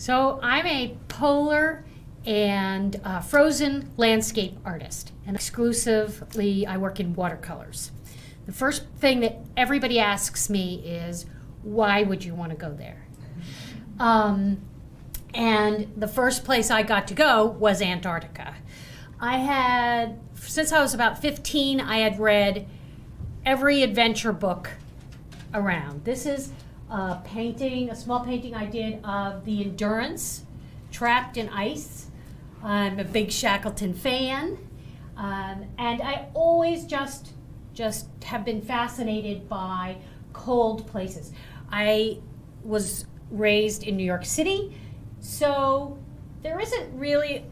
So I'm a polar and frozen landscape artist, and exclusively I work in watercolors. The first thing that everybody asks me is, why would you want to go there? And the first place I got to go was Antarctica. Since I was about 15, I had read every adventure book around. This is a small painting I did of the Endurance, trapped in ice. I'm a big Shackleton fan, and I always just have been fascinated by cold places. I was raised in New York City, so there isn't really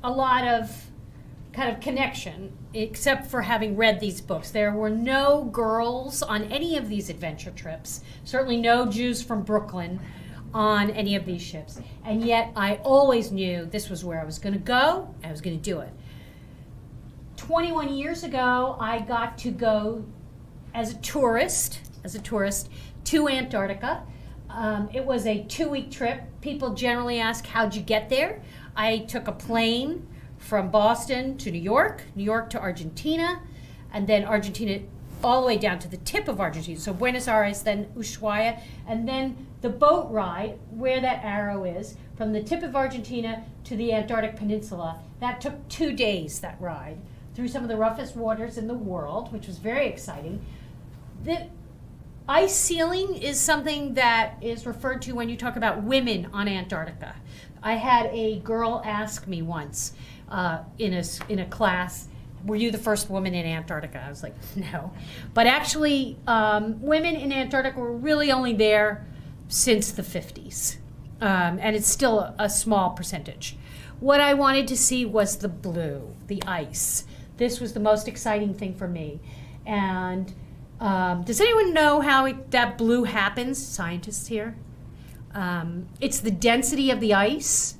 a lot of kind of connection except for having read these books. There were no girls on any of these adventure trips, certainly no Jews from Brooklyn on any of these ships. And yet I always knew this was where I was going to go, and I was going to do it. 21 years ago, I got to go as a tourist to Antarctica. It was a 2-week trip. People generally ask, how'd you get there? I took a plane from Boston to New York to Argentina, and then Argentina all the way down to the tip of Argentina. So Buenos Aires, then Ushuaia, and then the boat ride, where that arrow is, from the tip of Argentina to the Antarctic Peninsula. That took 2 days, that ride, through some of the roughest waters in the world, which was very exciting. The ice sealing is something that is referred to when you talk about women on Antarctica. I had a girl ask me once in a class, were you the first woman in Antarctica? I was like, no. But actually, women in Antarctica were really only there since the 50s. And it's still a small percentage. What I wanted to see was the blue, the ice. This was the most exciting thing for me. And does anyone know how that blue happens? Scientists here? It's the density of the ice.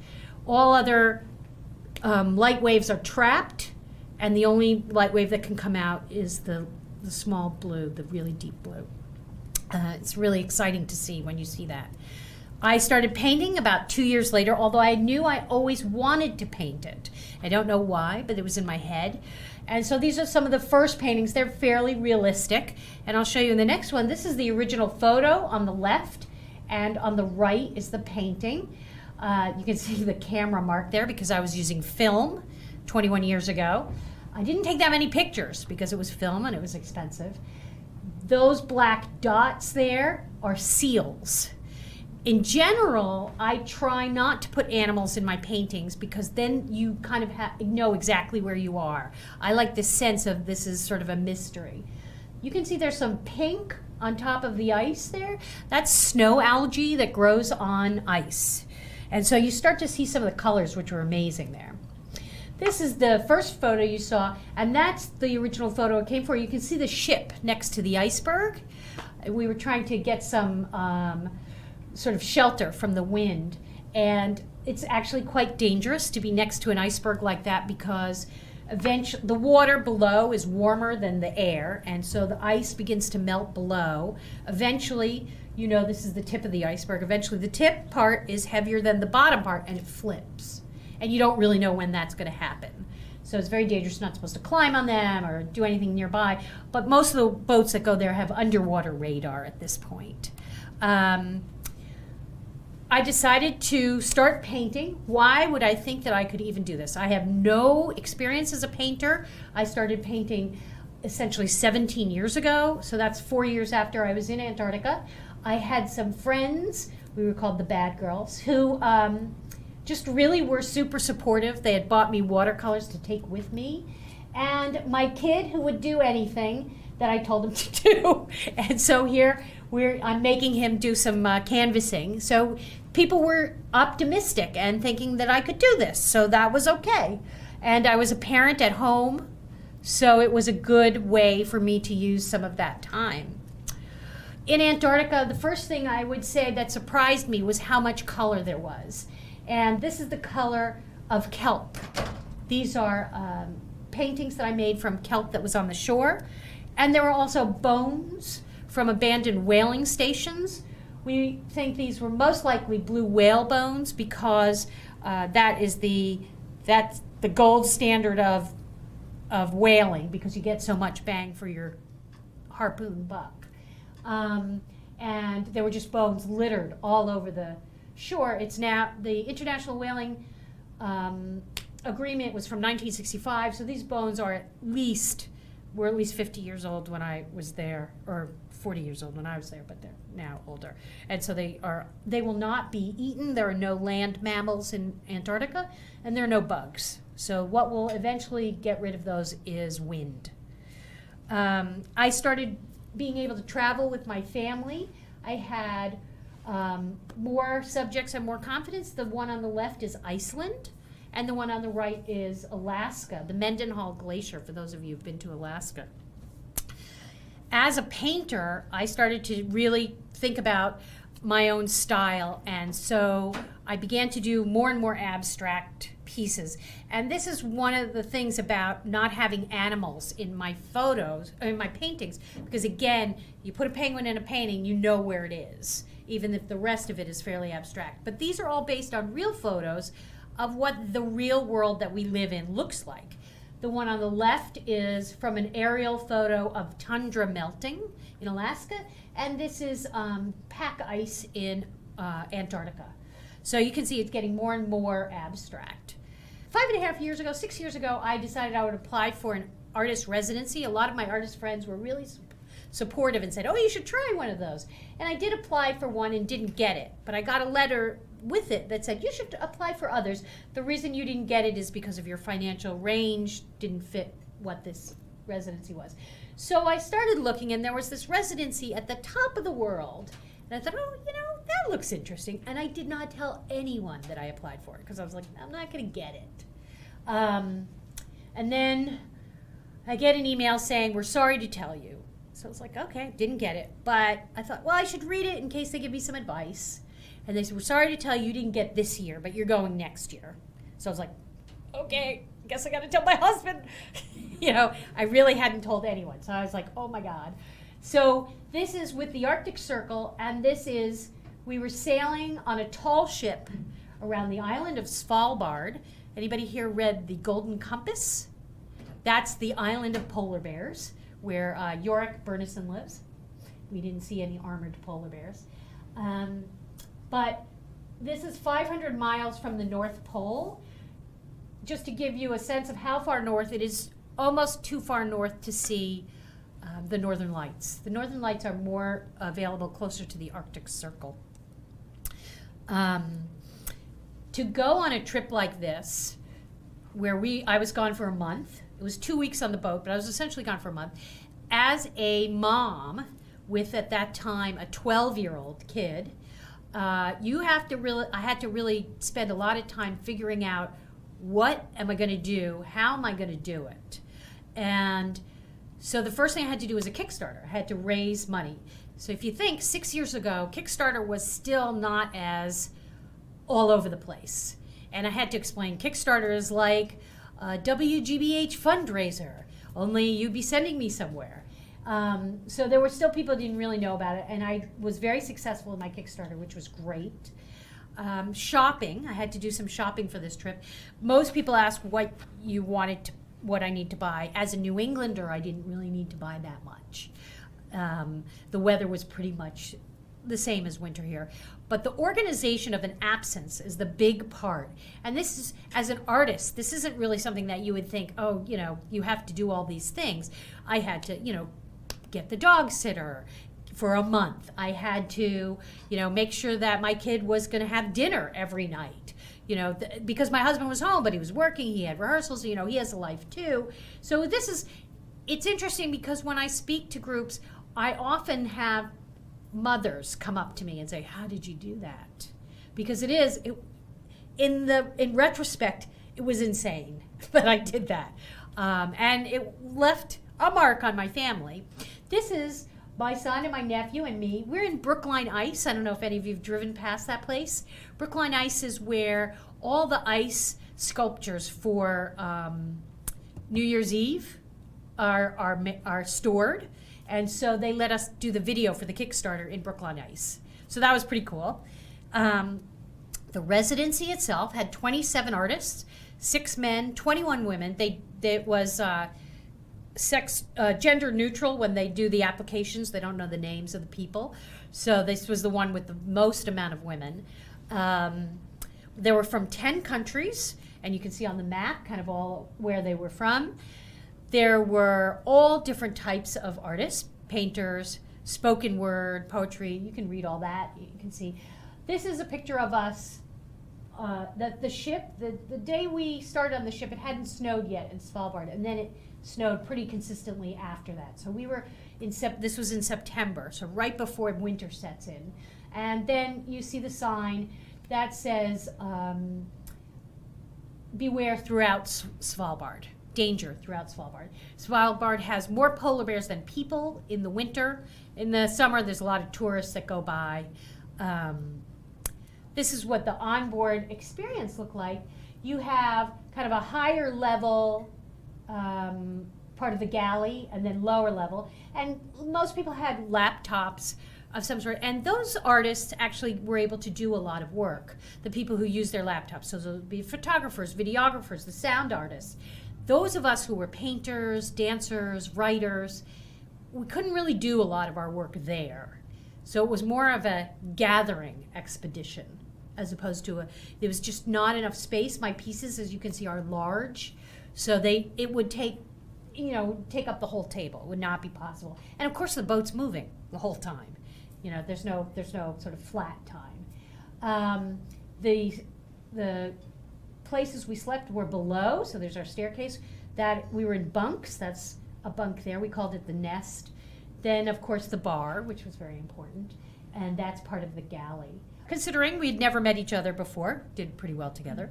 All other light waves are trapped, and the only light wave that can come out is the small blue, the really deep blue. It's really exciting to see when you see that. I started painting about 2 years later, although I knew I always wanted to paint it. I don't know why, but it was in my head. And so these are some of the first paintings. They're fairly realistic, and I'll show you in the next one. This is the original photo on the left, and on the right is the painting. You can see the camera mark there because I was using film 21 years ago. I didn't take that many pictures because it was film and it was expensive. Those black dots there are seals. In general, I try not to put animals in my paintings because then you kind of know exactly where you are. I like this sense of this is sort of a mystery. You can see there's some pink on top of the ice there. That's snow algae that grows on ice. And so you start to see some of the colors, which are amazing there. This is the first photo you saw, and that's the original photo it came for. You can see the ship next to the iceberg. We were trying to get some sort of shelter from the wind, and it's actually quite dangerous to be next to an iceberg like that because eventually the water below is warmer than the air, and so the ice begins to melt below. Eventually, you know, this is the tip of the iceberg. Eventually the tip part is heavier than the bottom part, and it flips. And you don't really know when that's going to happen. So it's very dangerous. You're not supposed to climb on them or do anything nearby. But most of the boats that go there have underwater radar at this point. I decided to start painting. Why would I think that I could even do this? I have no experience as a painter. I started painting essentially 17 years ago. So that's 4 years after I was in Antarctica. I had some friends, we were called the Bad Girls, who just really were super supportive. They had bought me watercolors to take with me. And my kid who would do anything that I told him to do. And so here I'm making him do some canvassing. So people were optimistic and thinking that I could do this. So that was okay. And I was a parent at home. So it was a good way for me to use some of that time. In Antarctica, the first thing I would say that surprised me was how much color there was. And this is the color of kelp. These are paintings that I made from kelp that was on the shore. And there were also bones from abandoned whaling stations We think these were most likely blue whale bones because that's the gold standard of whaling, because you get so much bang for your harpoon buck. And there were just bones littered all over the shore. It's now, the International Whaling Agreement was from 1965, so these bones were at least 50 years old when I was there, or 40 years old when I was there, but they're now older. And so they will not be eaten. There are no land mammals in Antarctica, and there are no bugs. So what will eventually get rid of those is wind. I started being able to travel with my family. I had more subjects and more confidence. The one on the left is Iceland, and the one on the right is Alaska, the Mendenhall Glacier, for those of you who've been to Alaska. As a painter, I started to really think about my own style, and so I began to do more and more abstract pieces. And this is one of the things about not having animals in my photos, in my paintings, because again, you put a penguin in a painting, you know where it is, even if the rest of it is fairly abstract. But these are all based on real photos of what the real world that we live in looks like. The one on the left is from an aerial photo of tundra melting in Alaska, and this is pack ice in Antarctica. So you can see it's getting more and more abstract. 5.5 years ago, 6 years ago, I decided I would apply for an artist residency. A lot of my artist friends were really supportive and said, oh, you should try one of those. And I did apply for one and didn't get it, but I got a letter with it that said, you should apply for others. The reason you didn't get it is because of your financial range didn't fit what this residency was. So I started looking, and there was this residency at the top of the world. And I thought, oh, that looks interesting. And I did not tell anyone that I applied for it, because I was like, I'm not going to get it. And then I get an email saying, we're sorry to tell you. So I was like, okay, didn't get it. But I thought, well, I should read it in case they give me some advice. And they said, we're sorry to tell you, you didn't get this year, but you're going next year. So I was like, okay, I guess I got to tell my husband. I really hadn't told anyone. So I was like, oh my God. So this is with the Arctic Circle, and we were sailing on a tall ship around the island of Svalbard. Anybody here read The Golden Compass? That's the island of polar bears, where Yorick Burnison lives. We didn't see any armored polar bears. But this is 500 miles from the North Pole. Just to give you a sense of how far north, it is almost too far north to see the Northern Lights. The Northern Lights are more available closer to the Arctic Circle. To go on a trip like this, where I was gone for a month. It was 2 weeks on the boat, but I was essentially gone for a month. As a mom with, at that time, a 12-year-old kid, I had to really spend a lot of time figuring out, what am I going to do? How am I going to do it? And so the first thing I had to do was a Kickstarter. I had to raise money. So if you think 6 years ago, Kickstarter was still not as all over the place. And I had to explain Kickstarter is like a WGBH fundraiser, only you'd be sending me somewhere. So there were still people who didn't really know about it, and I was very successful in my Kickstarter, which was great. Shopping, I had to do some shopping for this trip. Most people ask what I need to buy. As a New Englander, I didn't really need to buy that much. The weather was pretty much the same as winter here. But the organization of an absence is the big part. And this is, as an artist, this isn't really something that you would think, oh, you have to do all these things. I had to, get the dog sitter for a month. I had to, make sure that my kid was going to have dinner every night, because my husband was home, but he was working, he had rehearsals, he has a life too. So it's interesting because when I speak to groups, I often have mothers come up to me and say, how did you do that? Because in retrospect, it was insane, but I did that. And it left a mark on my family. This is my son and my nephew and me. We're in Brookline Ice. I don't know if any of you have driven past that place. Brookline Ice is where all the ice sculptures for New Year's Eve are stored. And so they let us do the video for the Kickstarter in Brookline Ice. So that was pretty cool. The residency itself had 27 artists, 6 men, 21 women. It was gender neutral when they do the applications. They don't know the names of the people. So this was the one with the most amount of women. They were from 10 countries, and you can see on the map kind of all where they were from. There were all different types of artists, painters, spoken word, poetry. You can read all that. You can see. This is a picture of us. The ship, the day we started on the ship, it hadn't snowed yet in Svalbard, and then it snowed pretty consistently after that. So we were this was in September, so right before winter sets in. And then you see the sign that says, beware throughout Svalbard, danger throughout Svalbard. Svalbard has more polar bears than people in the winter. In the summer, there's a lot of tourists that go by. This is what the onboard experience looked like. You have kind of a higher level part of the galley and then lower level. And most people had laptops of some sort. And those artists actually were able to do a lot of work, the people who use their laptops. So those would be photographers, videographers, the sound artists. Those of us who were painters, dancers, writers, we couldn't really do a lot of our work there. So it was more of a gathering expedition as opposed to there was just not enough space. My pieces, as you can see, are large. So it would take up the whole table. It would not be possible. And of course the boat's moving the whole time. There's no sort of flat time. The places we slept were below, so there's our staircase. That we were in bunks. That's a bunk there. We called it the nest. Then, of course, the bar, which was very important, and that's part of the galley. Considering we'd never met each other before, did pretty well together.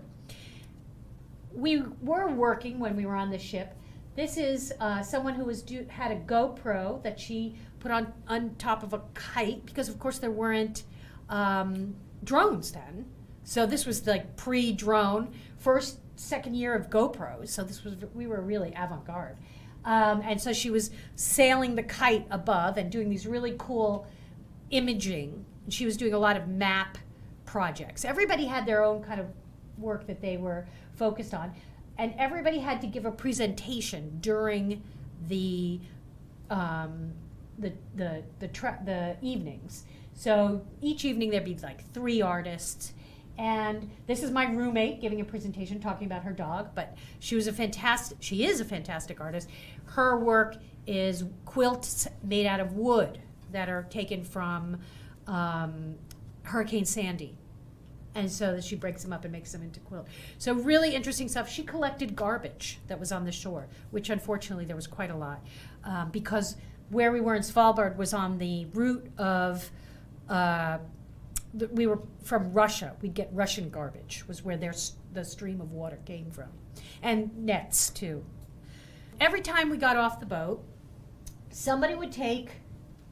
We were working when we were on the ship. This is someone who had a GoPro that she put on top of a kite, because of course there weren't drones then. So this was like pre-drone, second year of GoPros. So we were really avant-garde. And so she was sailing the kite above and doing these really cool imaging. And she was doing a lot of map projects. Everybody had their own kind of work that they were focused on. And everybody had to give a presentation during the evenings. So each evening there'd be like 3 artists. And this is my roommate giving a presentation talking about her dog, but she is a fantastic artist. Her work is quilts made out of wood that are taken from Hurricane Sandy. And so that she breaks them up and makes them into quilt. So really interesting stuff. She collected garbage that was on the shore, which unfortunately there was quite a lot, because where we were in Svalbard was on the route of, we were from Russia. We'd get Russian garbage, was where the stream of water came from. And nets, too. Every time we got off the boat, somebody would take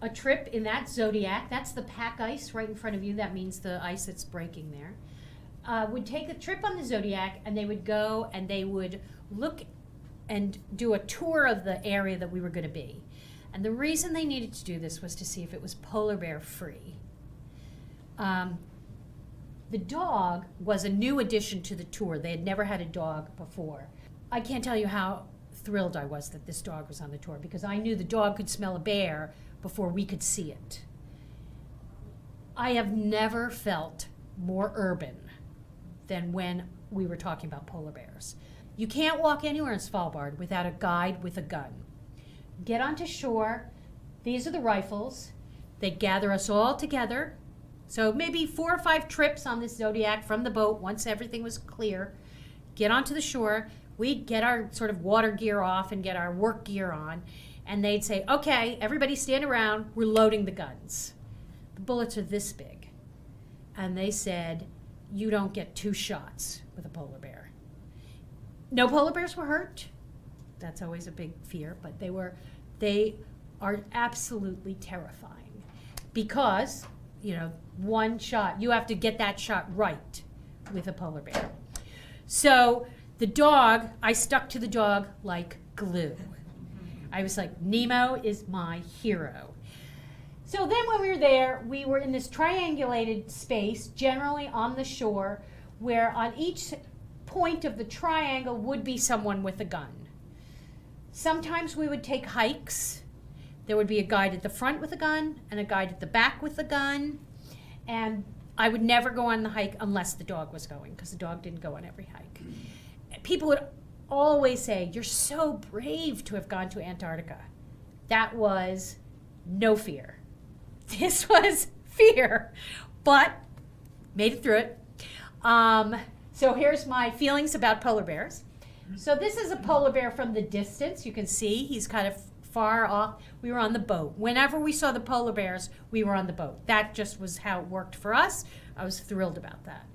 a trip in that Zodiac. That's the pack ice right in front of you. That means the ice that's breaking there. Would take a trip on the Zodiac, and they would go and they would look and do a tour of the area that we were going to be. And the reason they needed to do this was to see if it was polar bear free. The dog was a new addition to the tour. They had never had a dog before. I can't tell you how thrilled I was that this dog was on the tour, because I knew the dog could smell a bear before we could see it. I have never felt more urban than when we were talking about polar bears. You can't walk anywhere in Svalbard without a guide with a gun. Get onto shore. These are the rifles. They gather us all together. So maybe 4 or 5 trips on this Zodiac from the boat once everything was clear. Get onto the shore. We'd get our sort of water gear off and get our work gear on. And they'd say, okay, everybody stand around. We're loading the guns. The bullets are this big. And they said, you don't get 2 shots with a polar bear. No polar bears were hurt. That's always a big fear. But they are absolutely terrifying. Because, one shot, you have to get that shot right with a polar bear. So the dog, I stuck to the dog like glue. I was like, Nemo is my hero. So then when we were there, we were in this triangulated space, generally on the shore, where on each point of the triangle would be someone with a gun. Sometimes we would take hikes. There would be a guide at the front with a gun and a guide at the back with a gun. And I would never go on the hike unless the dog was going, because the dog didn't go on every hike. People would always say, "You're so brave to have gone to Antarctica." That was no fear. This was fear, but made it through it. So here's my feelings about polar bears. So this is a polar bear from the distance. You can see he's kind of far off. We were on the boat. Whenever we saw the polar bears, we were on the boat. That just was how it worked for us. I was thrilled about that.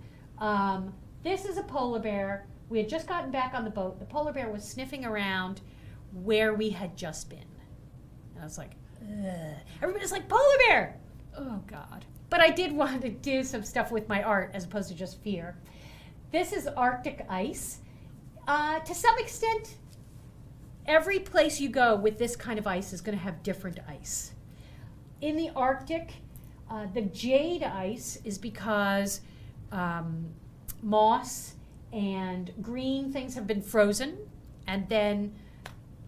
This is a polar bear. We had just gotten back on the boat. The polar bear was sniffing around where we had just been. And I was like, ugh. Everybody's like, polar bear! Oh, God. But I did want to do some stuff with my art as opposed to just fear. This is Arctic ice. To some extent, every place you go with this kind of ice is going to have different ice. In the Arctic, the jade ice is because moss and green things have been frozen, and then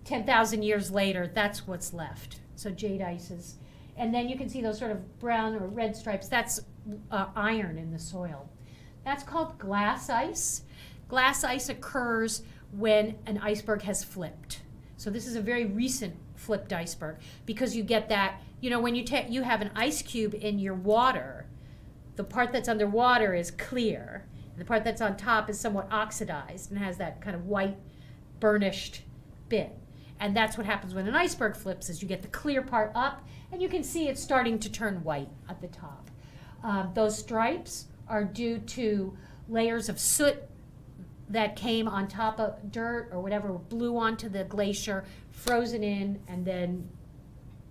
10,000 years later, that's what's left. So jade ice is, and then you can see those sort of brown or red stripes. That's iron in the soil. That's called glass ice. Glass ice occurs when an iceberg has flipped. So this is a very recent flipped iceberg, because you get that, you know, when you have an ice cube in your water, the part that's underwater is clear. The part that's on top is somewhat oxidized and has that kind of white burnished bit. And that's what happens when an iceberg flips, is you get the clear part up and you can see it's starting to turn white at the top. Those stripes are due to layers of soot that came on top of dirt or whatever, blew onto the glacier, frozen in, and then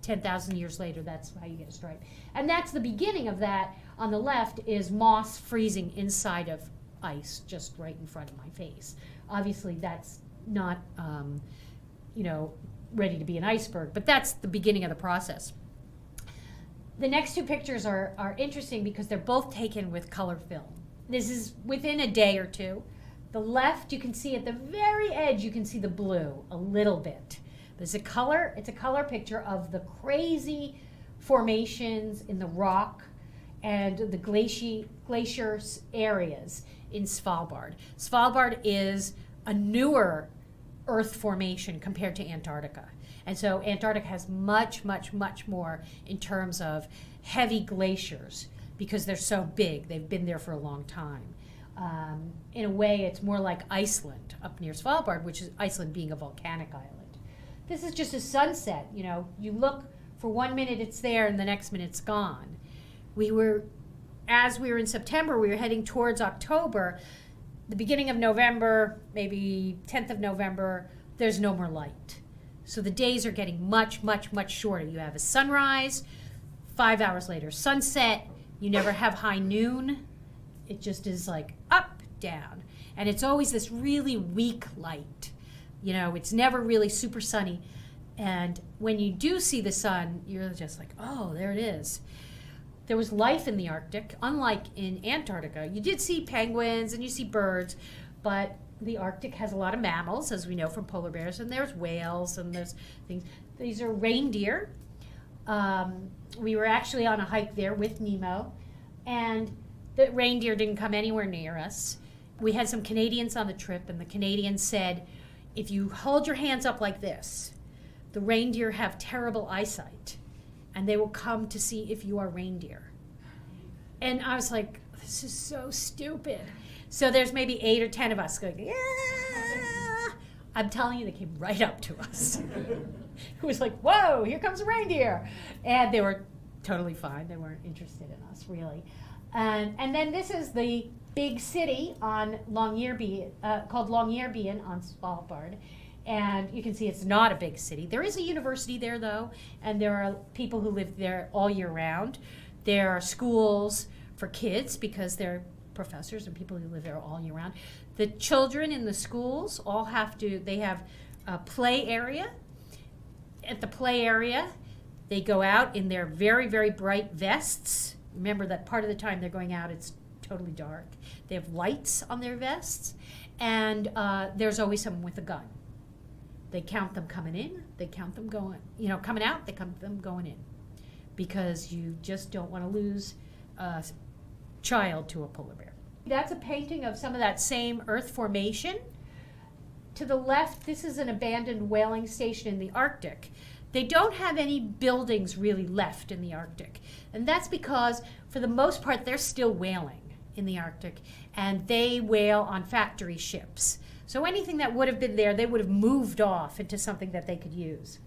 10,000 years later, that's how you get a stripe. And that's the beginning of that. On the left is moss freezing inside of ice, just right in front of my face. Obviously, that's not, ready to be an iceberg, but that's the beginning of the process. The next two pictures are interesting because they're both taken with color film. This is within a day or two. The left, you can see at the very edge, you can see the blue a little bit. It's a color picture of the crazy formations in the rock and the glacier areas in Svalbard. Svalbard is a newer Earth formation compared to Antarctica. And so Antarctica has much, much, much more in terms of heavy glaciers because they're so big. They've been there for a long time. In a way, it's more like Iceland up near Svalbard, which is Iceland being a volcanic island. This is just a sunset. You look for 1 minute, it's there, and the next minute it's gone. As we were in September, we were heading towards October. The beginning of November, maybe 10th of November, there's no more light. So the days are getting much, much, much shorter. You have a sunrise, 5 hours later, sunset. You never have high noon. It just is like up, down. And it's always this really weak light. It's never really super sunny. And when you do see the sun, you're just like, oh, there it is. There was life in the Arctic, unlike in Antarctica. You did see penguins and you see birds, but the Arctic has a lot of mammals, as we know from polar bears, and there's whales and there's things. These are reindeer. We were actually on a hike there with Nemo, and the reindeer didn't come anywhere near us. We had some Canadians on the trip, and the Canadians said, if you hold your hands up like this, the reindeer have terrible eyesight, and they will come to see if you are reindeer. And I was like, this is so stupid. So there's maybe 8 or 10 of us going, yeah. I'm telling you, they came right up to us. It was like, whoa, here comes a reindeer. And they were totally fine. They weren't interested in us, really. And then this is the big city on called Longyearbyen on Svalbard. And you can see it's not a big city. There is a university there, though, and there are people who live there all year round. There are schools for kids because they're professors and people who live there all year round. The children in the schools they have a play area. At the play area, They go out in their very, very bright vests. Remember that part of the time they're going out, it's totally dark. They have lights on their vests, and there's always someone with a gun. They count them coming in, they count them going, coming out, they count them going in. Because you just don't want to lose a child to a polar bear. That's a painting of some of that same earth formation. To the left, this is an abandoned whaling station in the Arctic. They don't have any buildings really left in the Arctic. And that's because, for the most part, they're still whaling in the Arctic. And they whale on factory ships. So anything that would have been there, they would have moved off into something that they could use.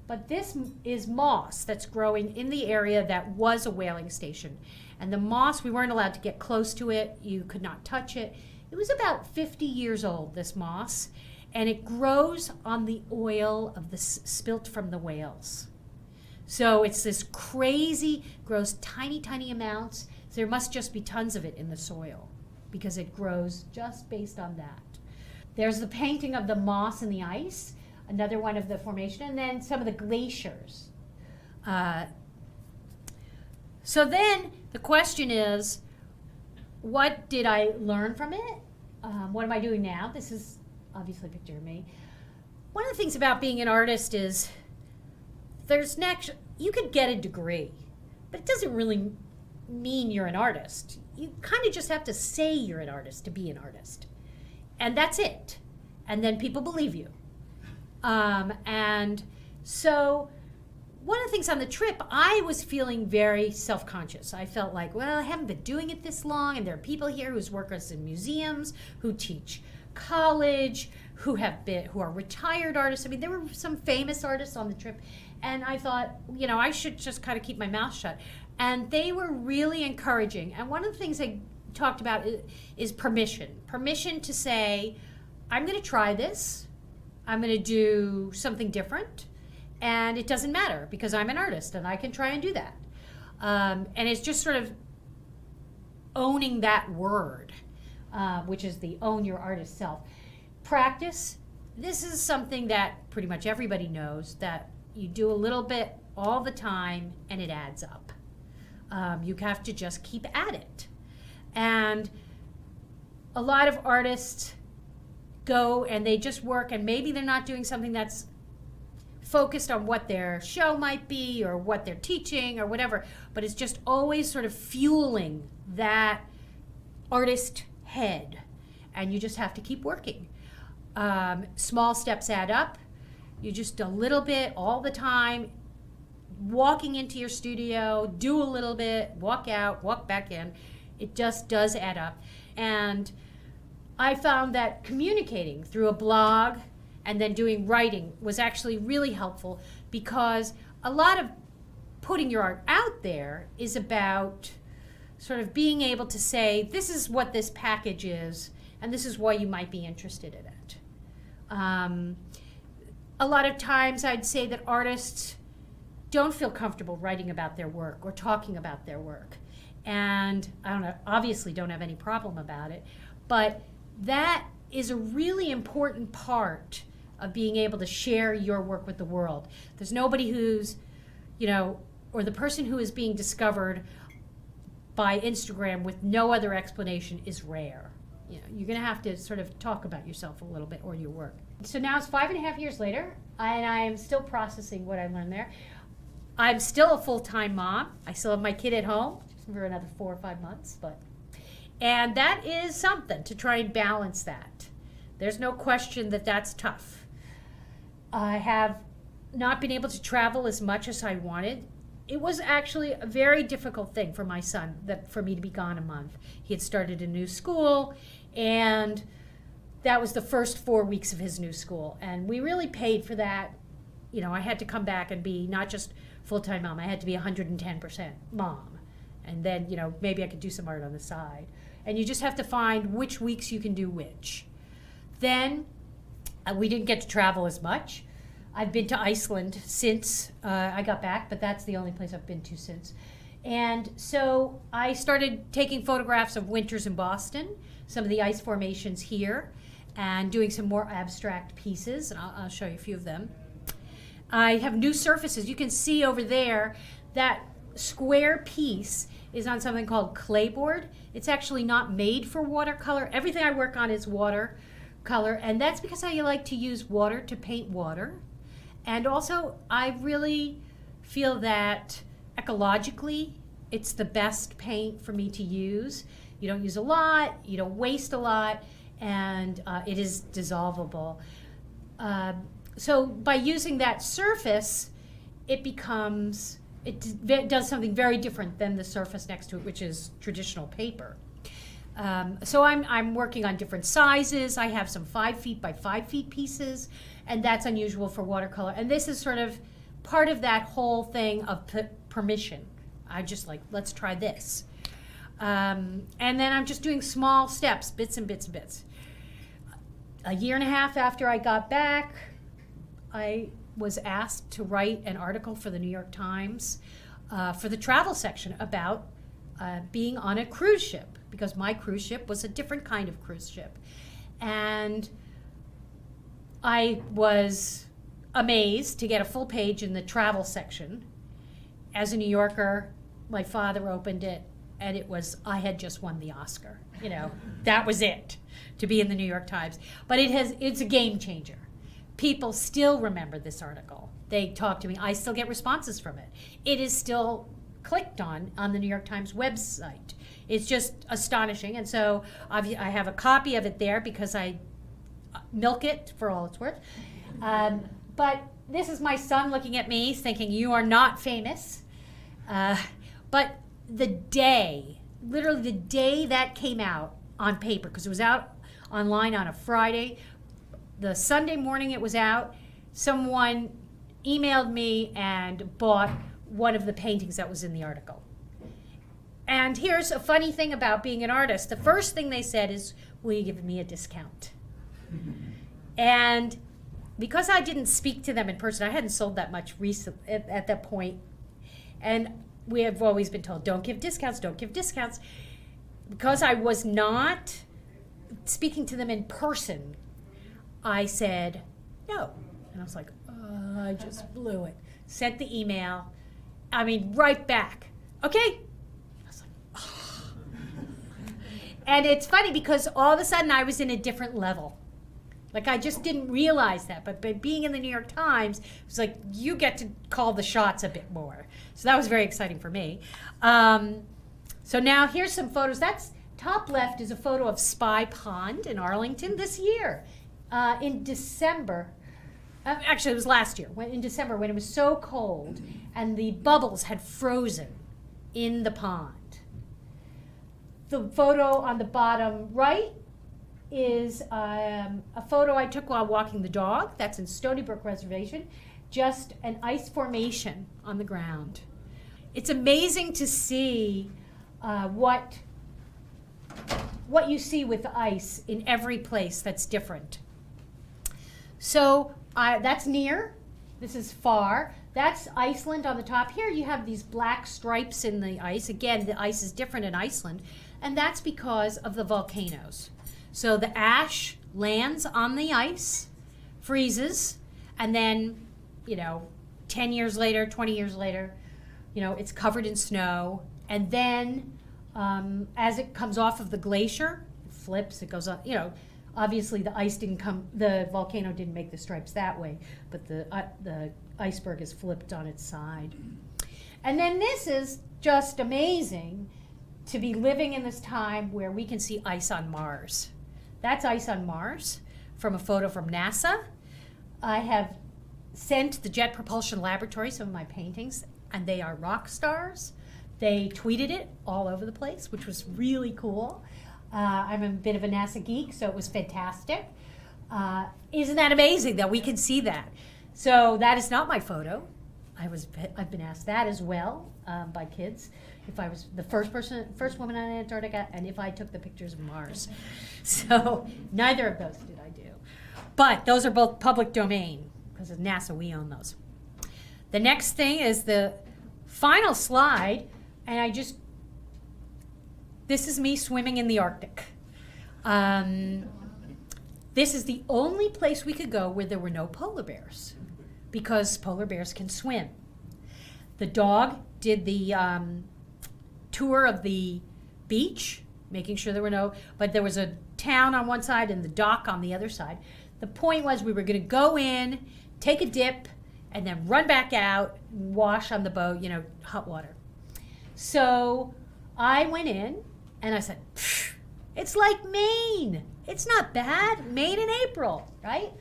But this is moss that's growing in the area that was a whaling station. And the moss, we weren't allowed to get close to it. You could not touch it. It was about 50 years old, this moss. And it grows on the oil of the spilt from the whales. So it's this crazy, grows tiny, tiny amounts. So there must just be tons of it in the soil because it grows just based on that. There's the painting of the moss and the ice. Another one of the formation, and then some of the glaciers. So then the question is, what did I learn from it? What am I doing now? This is obviously a picture of me. One of the things about being an artist is you could get a degree, but it doesn't really mean you're an artist. You kind of just have to say you're an artist to be an artist. And that's it. And then people believe you. And so one of the things on the trip, I was feeling very self-conscious. I felt like, well, I haven't been doing it this long, and there are people here who work in museums, who teach college, who are retired artists. I mean, there were some famous artists on the trip, and I thought, I should just kind of keep my mouth shut. And they were really encouraging. And one of the things they talked about is permission. Permission to say, I'm going to try this. I'm going to do something different, and it doesn't matter because I'm an artist and I can try and do that. And it's just sort of owning that word, which is the own your artist self. Practice. This is something that pretty much everybody knows, that you do a little bit all the time and it adds up. You have to just keep at it. And a lot of artists go and they just work, and maybe they're not doing something that's focused on what their show might be or what they're teaching or whatever, but it's just always sort of fueling that artist head, and you just have to keep working. Small steps add up. You just a little bit all the time, walking into your studio, do a little bit, walk out, walk back in. It just does add up. And I found that communicating through a blog and then doing writing was actually really helpful, because a lot of putting your art out there is about sort of being able to say, this is what this package is, and this is why you might be interested in it. A lot of times I'd say that artists don't feel comfortable writing about their work or talking about their work. And I don't know, obviously don't have any problem about it, but that is a really important part of being able to share your work with the world. There's nobody who's, or the person who is being discovered by Instagram with no other explanation is rare. You're going to have to sort of talk about yourself a little bit or your work. So now it's 5.5 years later, and I am still processing what I learned there. I'm still a full-time mom. I still have my kid at home for another 4 or 5 months, and that is something to try and balance that. There's no question that that's tough. I have not been able to travel as much as I wanted. It was actually a very difficult thing for my son, for me to be gone a month. He had started a new school, and that was the first 4 weeks of his new school. And we really paid for that. I had to come back and be not just full-time mom, I had to be 110% mom. And then, maybe I could do some art on the side. And you just have to find which weeks you can do which. Then, we didn't get to travel as much. I've been to Iceland since I got back, but that's the only place I've been to since. And so I started taking photographs of winters in Boston, some of the ice formations here, and doing some more abstract pieces, and I'll show you a few of them. I have new surfaces. You can see over there that square piece is on something called clayboard. It's actually not made for watercolor. Everything I work on is watercolor, and that's because I like to use water to paint water. And also, I really feel that ecologically, it's the best paint for me to use. You don't use a lot, you don't waste a lot, and it is dissolvable. So by using that surface, it does something very different than the surface next to it, which is traditional paper. So I'm working on different sizes. I have some 5 feet by 5 feet pieces, and that's unusual for watercolor. And this is sort of part of that whole thing of permission. I just like, let's try this. And then I'm just doing small steps, bits and bits and bits. A year and a half after I got back, I was asked to write an article for the New York Times for the travel section about being on a cruise ship, because my cruise ship was a different kind of cruise ship. And I was amazed to get a full page in the travel section. As a New Yorker, my father opened it, and it was, I had just won the Oscar. You know, that was it, to be in the New York Times. But it's a game changer. People still remember this article. They talk to me. I still get responses from it. It is still clicked on the New York Times website. It's just astonishing. And so I have a copy of it there because I milk it for all it's worth. But this is my son looking at me thinking, you are not famous. But the day, literally the day that came out on paper, because it was out online on a Friday, the Sunday morning it was out, someone emailed me and bought one of the paintings that was in the article. And here's a funny thing about being an artist. The first thing they said is, will you give me a discount? And because I didn't speak to them in person, I hadn't sold that much at that point. And we have always been told, don't give discounts, don't give discounts. Because I was not speaking to them in person, I said no. And I was like, oh, I just blew it. Sent the email. I mean, right back. Okay. I was like, oh. And it's funny because all of a sudden I was in a different level. Like, I just didn't realize that. But by being in the New York Times, it was like, you get to call the shots a bit more. So that was very exciting for me. So now here's some photos. That's top left is a photo of Spy Pond in Arlington this year. In December, actually it was last year, in December when it was so cold and the bubbles had frozen in the pond. The photo on the bottom right is a photo I took while walking the dog. That's in Stony Brook Reservation, just an ice formation on the ground. It's amazing to see what you see with the ice in every place that's different. So that's near, this is far. That's Iceland on the top. Here you have these black stripes in the ice. Again, the ice is different in Iceland, and that's because of the volcanoes. So the ash lands on the ice, freezes, and then, 10 years later, 20 years later, it's covered in snow. And then as it comes off of the glacier, it flips, it goes up, obviously the volcano didn't make the stripes that way, but the iceberg is flipped on its side. And then this is just amazing to be living in this time where we can see ice on Mars. That's ice on Mars from a photo from NASA. I have sent the Jet Propulsion Laboratory some of my paintings, and they are rock stars. They tweeted it all over the place, which was really cool. I'm a bit of a NASA geek, so it was fantastic. Isn't that amazing that we can see that? So that is not my photo. I've been asked that as well by kids, if I was the first woman on Antarctica, and if I took the pictures of Mars. So neither of those did I do. But those are both public domain, because at NASA we own those. The next thing is the final slide, and this is me swimming in the Arctic. This is the only place we could go where there were no polar bears. because polar bears can swim. The dog did the tour of the beach, making sure there were but there was a town on one side and the dock on the other side. The point was we were going to go in, take a dip, and then run back out, wash on the boat, hot water. So I went in and I said, it's like Maine. It's not bad. Maine in April, right?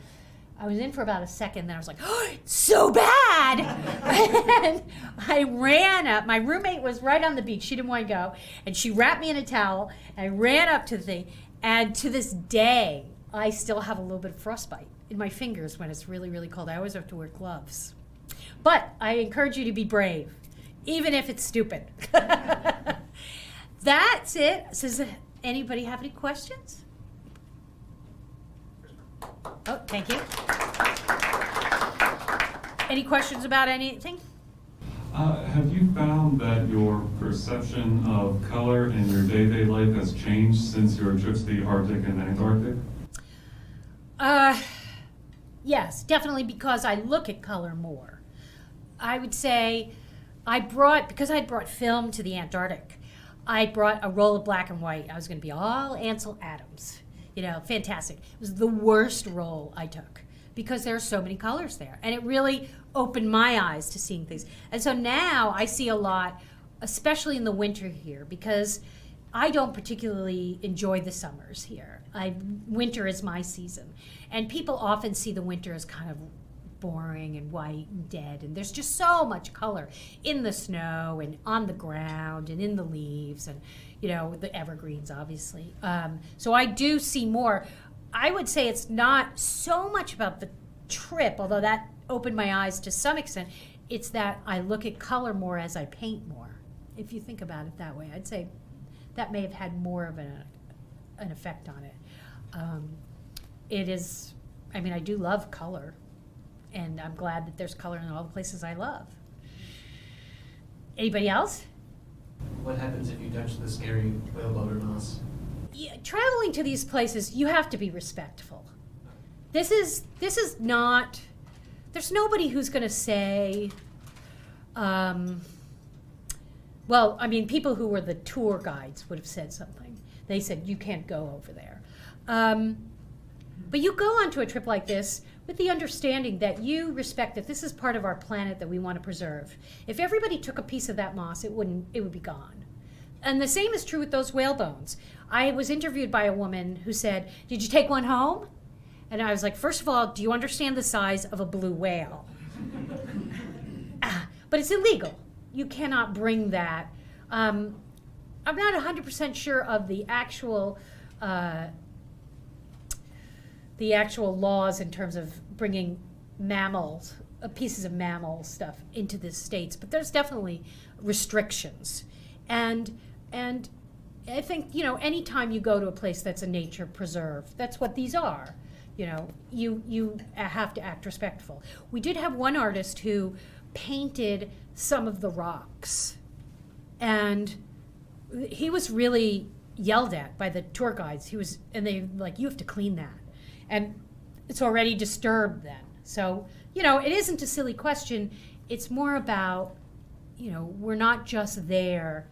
I was in for about a second, then I was like, oh, it's so bad. And I ran up. My roommate was right on the beach. She didn't want to go. And she wrapped me in a towel. And I ran up to the thing. And to this day, I still have a little bit of frostbite in my fingers when it's really, really cold. I always have to wear gloves. But I encourage you to be brave, even if it's stupid. That's it. Does anybody have any questions? Oh, thank you. Any questions about anything? Have you found that your perception of color in your day-to-day life has changed since your trips to the Arctic and Antarctic? Yes, definitely, because I look at color more. I would say because I brought film to the Antarctic, I brought a roll of black and white. I was going to be all Ansel Adams. Fantastic. It was the worst role I took because there are so many colors there. And it really opened my eyes to seeing things. And so now I see a lot, especially in the winter here, because I don't particularly enjoy the summers here. Winter is my season. And people often see the winter as kind of boring and white and dead. And there's just so much color in the snow and on the ground and in the leaves and the evergreens, obviously. So I do see more. I would say it's not so much about the trip, although that opened my eyes to some extent. It's that I look at color more as I paint more. If you think about it that way, I'd say that may have had more of an effect on it. I do love color, and I'm glad that there's color in all the places I love. Anybody else? What happens if you touch the scary whalebone or moss? Yeah, traveling to these places, you have to be respectful. This is not, there's nobody who's going to say, people who were the tour guides would have said something. They said, you can't go over there. But you go onto a trip like this with the understanding that you respect that this is part of our planet that we want to preserve. If everybody took a piece of that moss, it would be gone. And the same is true with those whale bones. I was interviewed by a woman who said, did you take one home? And I was like, first of all, do you understand the size of a blue whale? But it's illegal. You cannot bring that. I'm not 100% sure of the actual laws in terms of bringing mammals, pieces of mammal stuff into the States, but there's definitely restrictions. And I think, anytime you go to a place that's a nature preserve, that's what these are. You have to act respectful. We did have one artist who painted some of the rocks, and he was really yelled at by the tour guides. And they you have to clean that. And it's already disturbed then. So, it isn't a silly question. It's more about, we're not just there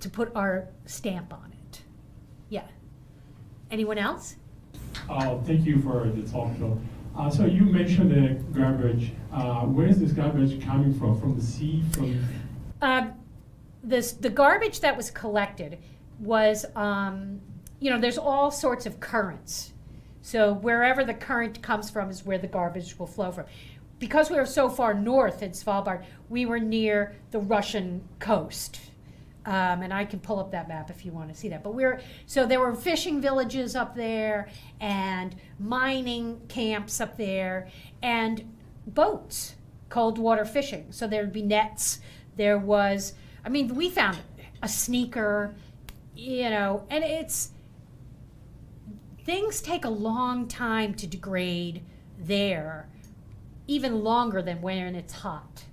to put our stamp on it. Yeah. Anyone else? Thank you for the talk, Phil. So you mentioned the garbage. Where is this garbage coming from? From the sea? The garbage that was collected was, there's all sorts of currents. So wherever the current comes from is where the garbage will flow from. Because we were so far north in Svalbard, we were near the Russian coast. And I can pull up that map if you want to see that. But so there were fishing villages up there and mining camps up there and boats, cold water fishing. So there'd be nets. There was, we found a sneaker, and things take a long time to degrade there, even longer than when it's hot.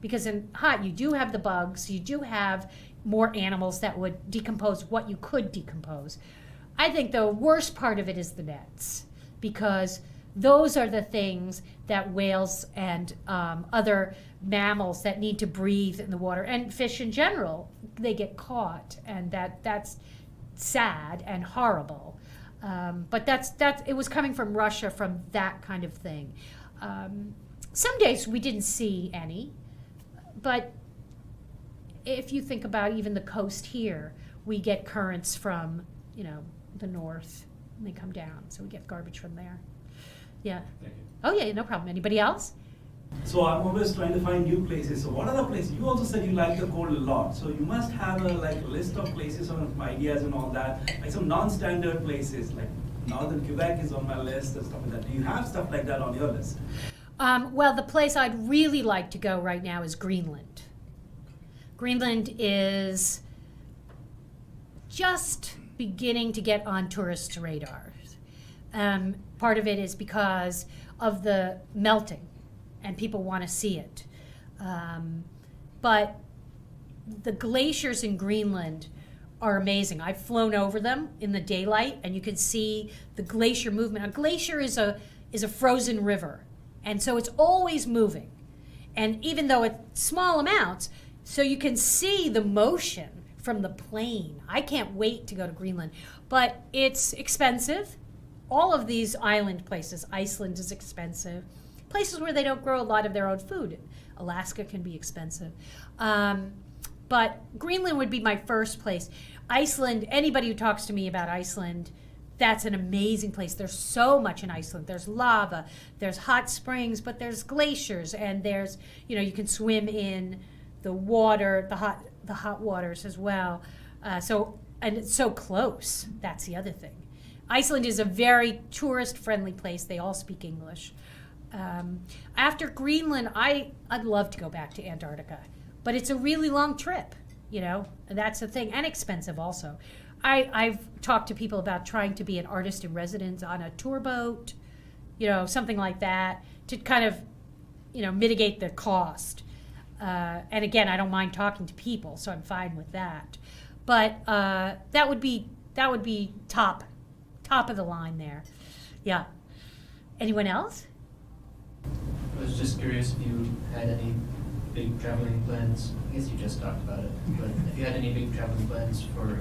Because in hot, you do have the bugs, you do have more animals that would decompose what you could decompose. I think the worst part of it is the nets, because those are the things that whales and other mammals that need to breathe in the water, and fish in general, they get caught, and that's sad and horrible. But that's it was coming from Russia, from that kind of thing. Some days we didn't see any, but if you think about even the coast here, we get currents from, the north, and they come down, so we get garbage from there. Yeah. Thank you. Oh yeah, no problem. Anybody else? So I'm always trying to find new places. So what are the places? You also said you like the cold a lot. So you must have a list of places or ideas and all that, like some non-standard places, like Northern Quebec is on my list and stuff like that. Do you have stuff like that on your list? Well, the place I'd really like to go right now is Greenland. Greenland is just beginning to get on tourists' radars. Part of it is because of the melting, and people want to see it. But the glaciers in Greenland are amazing. I've flown over them in the daylight, and you can see the glacier movement. A glacier is a frozen river, and so it's always moving. And even though it's small amounts, so you can see the motion from the plane. I can't wait to go to Greenland, but it's expensive. All of these island places, Iceland is expensive. Places where they don't grow a lot of their own food. Alaska can be expensive. But Greenland would be my first place. Iceland, anybody who talks to me about Iceland, that's an amazing place. There's so much in Iceland. There's lava, there's hot springs, but there's glaciers, and there's, you can swim in the water, the hot waters as well. And it's so close. That's the other thing. Iceland is a very tourist-friendly place. They all speak English. After Greenland, I'd love to go back to Antarctica, but it's a really long trip, and that's the thing, and expensive also. I've talked to people about trying to be an artist in residence on a tour boat, something like that, to kind of, mitigate the cost. And again, I don't mind talking to people, so I'm fine with that. But that would be top of the line there. Yeah. Anyone else? I was just curious if you had any big traveling plans. I guess you just talked about it, but if you had any big traveling plans for,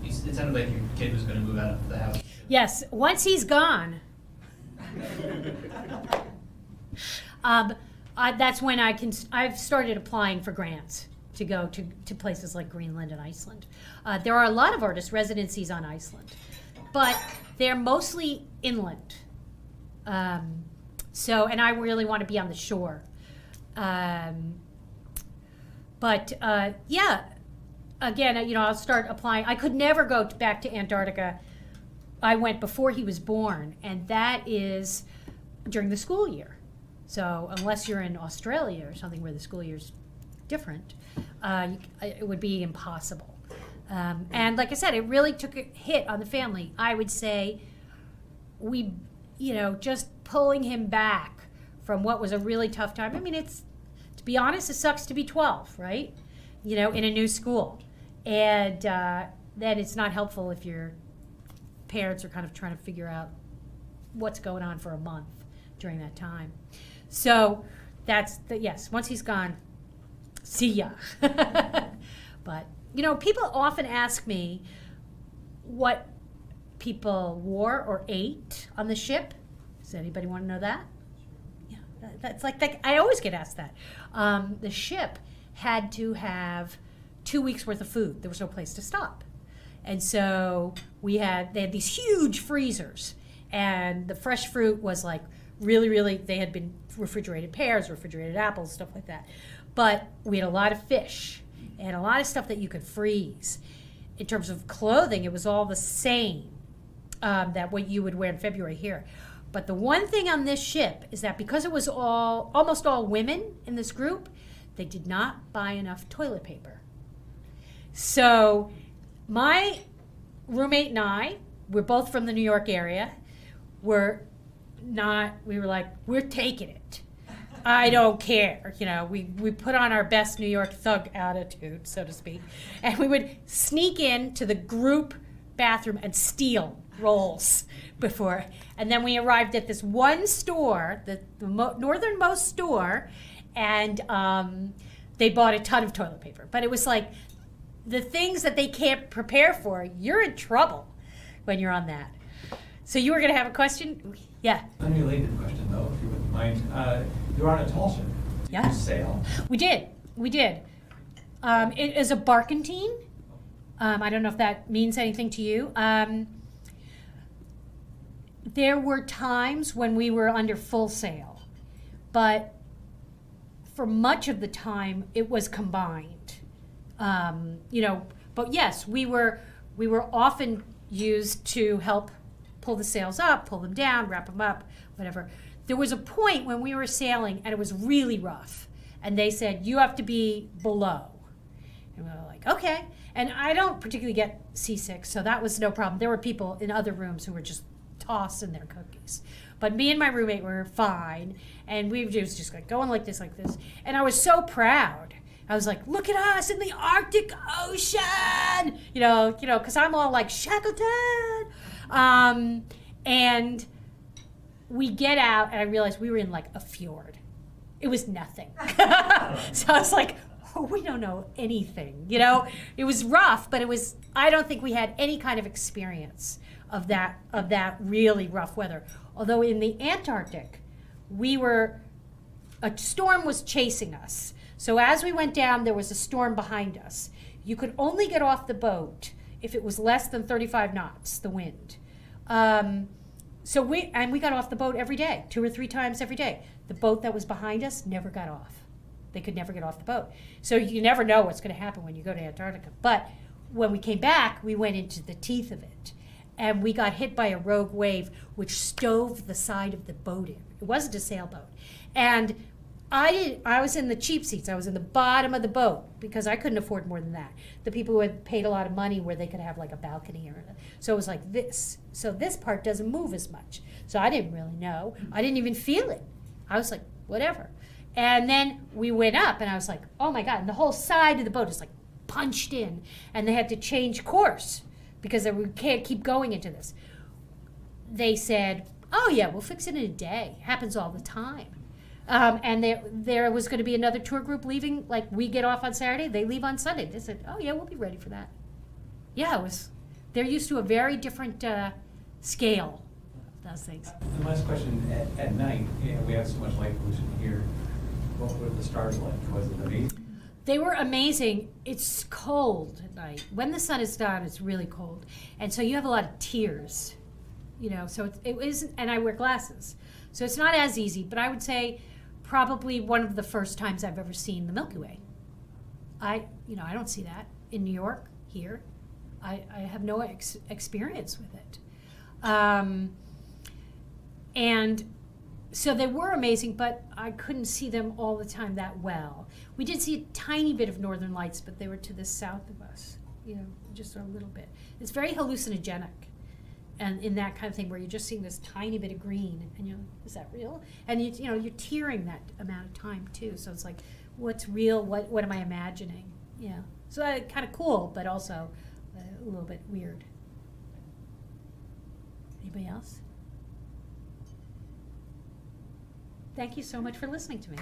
it sounded like your kid was going to move out of the house. Yes, once he's gone, that's when I've started applying for grants to go to places like Greenland and Iceland. There are a lot of artist residencies on Iceland, but they're mostly inland. And I really want to be on the shore. Again, I'll start applying. I could never go back to Antarctica. I went before he was born, and that is during the school year. So unless you're in Australia or something where the school year's different, it would be impossible. And like I said, it really took a hit on the family. I would say we, just pulling him back from what was a really tough time. I mean, to be honest, it sucks to be 12, right? In a new school. And then it's not helpful if your parents are kind of trying to figure out what's going on for a month during that time. So yes, once he's gone, see ya. But, people often ask me what people wore or ate on the ship. Does anybody want to know that? Yeah, that's like I always get asked that. The ship had to have 2 weeks worth of food. There was no place to stop. And so they had these huge freezers, and the fresh fruit was like really, really, they had been refrigerated pears, refrigerated apples, stuff like that. But we had a lot of fish and a lot of stuff that you could freeze. In terms of clothing, it was all the same that what you would wear in February here. But the one thing on this ship is that because it was almost all women in this group, they did not buy enough toilet paper. So my roommate and I, we're both from the New York area, we were like, we're taking it. I don't care. We put on our best New York thug attitude, so to speak, and we would sneak into the group bathroom and steal rolls before. And then we arrived at this one store, the northernmost store, and they bought a ton of toilet paper. But it was like the things that they can't prepare for, you're in trouble when you're on that. So you were going to have a question? Yeah. Unrelated question, though, if you wouldn't mind. You were on a tall ship. Did Yeah. you sail? We did. It is a barkentine. I don't know if that means anything to you. There were times when we were under full sail, but for much of the time it was combined. But yes, we were often used to help pull the sails up, pull them down, wrap them up, whatever. There was a point when we were sailing and it was really rough, and they said, you have to be below. And we were like, okay. And I don't particularly get seasick, so that was no problem. There were people in other rooms who were just tossing their cookies. But me and my roommate were fine, and we were just like going like this. And I was so proud. I was like, look at us in the Arctic Ocean, because I'm all like Shackleton. And we get out, and I realized we were in like a fjord. It was nothing. So I was like, oh, we don't know anything, It was rough, but I don't think we had any kind of experience of that really rough weather. Although in the Antarctic, a storm was chasing us. So as we went down, there was a storm behind us. You could only get off the boat if it was less than 35 knots, the wind. So we got off the boat every day, 2 or 3 times every day. The boat that was behind us never got off. They could never get off the boat. So you never know what's going to happen when you go to Antarctica. But when we came back, we went into the teeth of it. And we got hit by a rogue wave, which stove the side of the boat in. It wasn't a sailboat. And I was in the cheap seats. I was in the bottom of the boat because I couldn't afford more than that. The people who had paid a lot of money where they could have like a balcony so it was like this. So this part doesn't move as much. So I didn't really know. I didn't even feel it. I was like, whatever. And then we went up and I was like, oh my God. And the whole side of the boat is like punched in. And they had to change course because we can't keep going into this. They said, oh yeah, we'll fix it in a day. Happens all the time. And there was going to be another tour group leaving, like we get off on Saturday, they leave on Sunday. They said, oh yeah, we'll be ready for that. Yeah, they're used to a very different scale of those things. And last question, at night, we have so much light pollution here. What were the stars like? Was it amazing? They were amazing. It's cold at night. When the sun is down, it's really cold. And so you have a lot of tears, so it isn't, and I wear glasses. So it's not as easy, but I would say probably one of the first times I've ever seen the Milky Way. I don't see that in New York, here. I have no experience with it. And so they were amazing, but I couldn't see them all the time that well. We did see a tiny bit of northern lights, but they were to the south of us, just a little bit. It's very hallucinogenic. And in that kind of thing where you're just seeing this tiny bit of green and you're like, is that real? And you're tearing that amount of time too. So it's like, what's real? What am I imagining? Yeah. So kind of cool, but also a little bit weird. Anybody else? Thank you so much for listening to me.